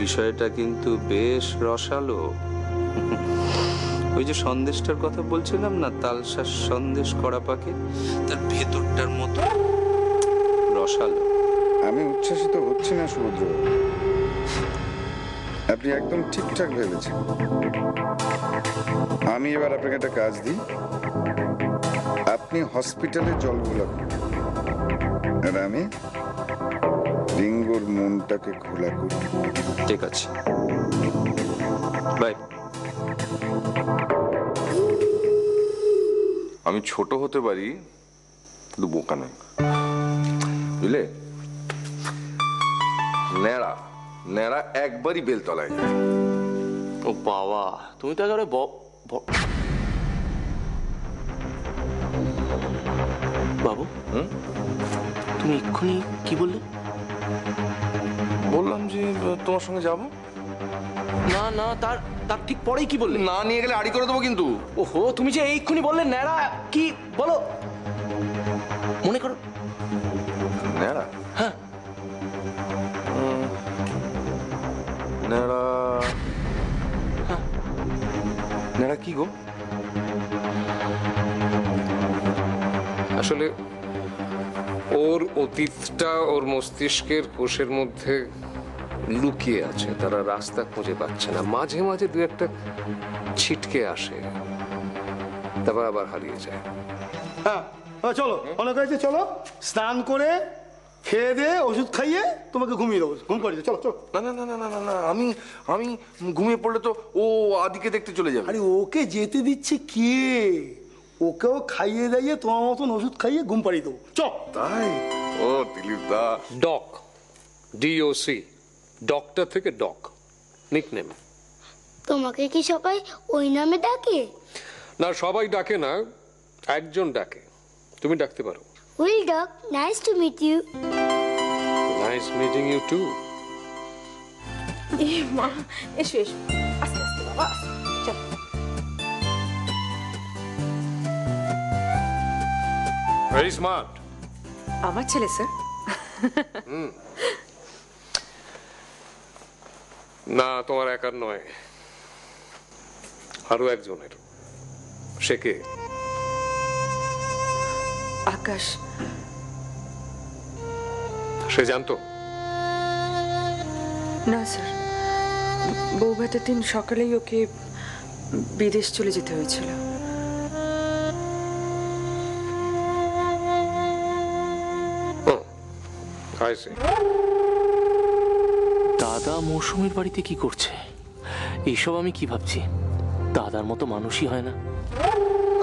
বিষয়টা কিন্তু বেশ রসালো। ওই যে সন্দেশটার কথা বলছিলাম না, তালশাঁস সন্দেশ করা পাকে, তার ভেতরটার মতো রসালো। আমি উচ্ছ্বাসিত হচ্ছি না সুভদ্র, আপনি একদম ঠিকঠাক ভেবেছেন। আমি এবার আপনাকে একটা কাজ দিই, আপনি হসপিটালে জল ঘোলাবেন আর আমি রিঙ্গোর মনটাকে খোলা করি। ঠিক আছে, বাই। আমি ছোট হতে পারি কিন্তু বোকা নই, বুঝলে? ন্যাড়া ন্যাড়া একবারই বেলতলায় যায়। ও বাবা, তুমি তো একেবারে বাবু, তুমি এক্ষুনি কি বললে? বললাম যে তোমার সঙ্গে যাব। না না, তার তার ঠিক পরেই কি বললে? না নিয়ে গেলে আড়ি করে দেবো কিন্তু। ওহো, তুমি যে এইক্ষুনি বললে ন্যাড়া, কি বলো মনে করো। ন্যাড়া? হ্যাঁ। ন্যাড়া ন্যাড়া কি গো? আসলে ওর অতীতটা ওর মস্তিষ্কের কোষের মধ্যে লুকিয়ে আছে, তারা রাস্তা খুঁজে পাচ্ছে না। মাঝে মাঝে দু একটা ছিটকে আসে, তারপর আবার হারিয়ে যায়। হ্যাঁ চলো, অনেক হয়েছে, চলো স্নান করে খেয়ে দিয়ে ওষুধ খাইয়ে তোমাকে ঘুমিয়ে দেবো, ঘুম পাড়িয়ে চলো চলো। না না না না না না না, আমি আমি ঘুমিয়ে পড়লে তো ও আদিকে দেখতে চলে যাবে। আরে ওকে যেতে দিচ্ছে কে? ওকেও খাইয়ে দাইয়ে তোমার মতন ওষুধ খাইয়ে ঘুম পাড়িয়ে দেবো, চ। তাই? ও দিলীপ দা। ডক, DOC, ডক্টর থেকে ডক নিকনেম। তোমাকে কি সবাই ওই নামে ডাকে? না, সবাই ডাকে না, একজন ডাকে। তুমি ডাকতে পারো। উইল ডক, nice to meet you. Nice meeting you too. মা এসো এসো, আস্তে আস্তে বাবা, চল। Very smart. আমার ছেলে স্যার। না, তোমার একার নয়, আরো একজনের। সে কে? আকাশ। সে জানতো? না স্যার, বউ ভাতের দিন সকালেই ওকে বিদেশ চলে যেতে হয়েছিল। দাদা মৌসুমীর বাড়িতে কি করছে? এইসব আমি কি ভাবছি, দাদার মতো মানুষই হয় না।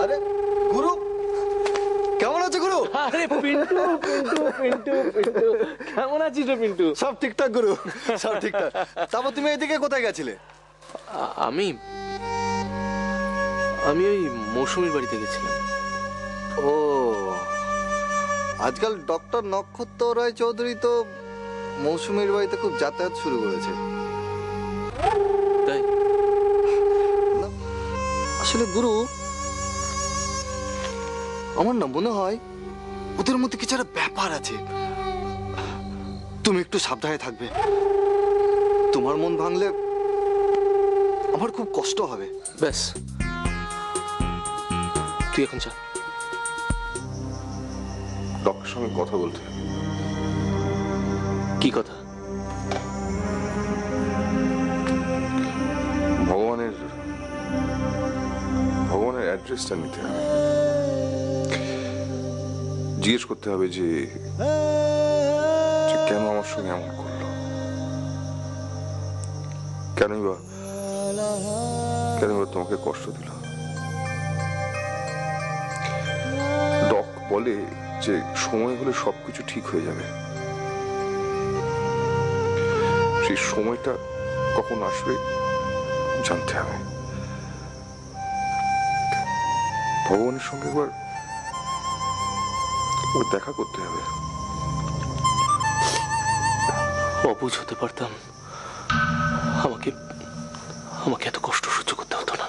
আরে গুরু, কেমন আছে গুরু? আরে পিন্টু পিন্টু পিন্টু পিন্টু, কেমন আছিস রে পিন্টু? সব ঠিকঠাক গুরু, সব ঠিকঠাক। তারপর তুমি এদিকে কোথায় গেছিলে? আমি আমি ওই মৌসুমীর বাড়িতে গেছিলাম। ও, আজকাল ডক্টর নক্ষত্র রায় চৌধুরী তো মৌসুমীর বাড়িতে খুব যাতায়াত শুরু করেছে। তাই? আসলে গুরু, আমার না মনে হয় ওদের মধ্যে কিছু একটা ব্যাপার আছে। তুমি একটু সাবধানে থাকবে, তোমার মন ভাঙলে আমার খুব কষ্ট হবে। ব্যাস, তুই এখন যা। ডক্টরের সঙ্গে কথা বলতে। কি কথা? ভগবানের অ্যাড্রেসটা নিতে হবে, জিজ্ঞেস করতে হবে যে কেন আমার সঙ্গে এমন করলো, কেনই বা তোমাকে কষ্ট দিল। ডক বলে যে সময় হলে সবকিছু ঠিক হয়ে যাবে। সেই সময়টা কখন আসবে জানতে হবে। ভগবানের সঙ্গে একবার দেখা করতে হবে। অবুঝ হতে পারতাম, আমাকে এত কষ্ট সহ্য করতে হতো না।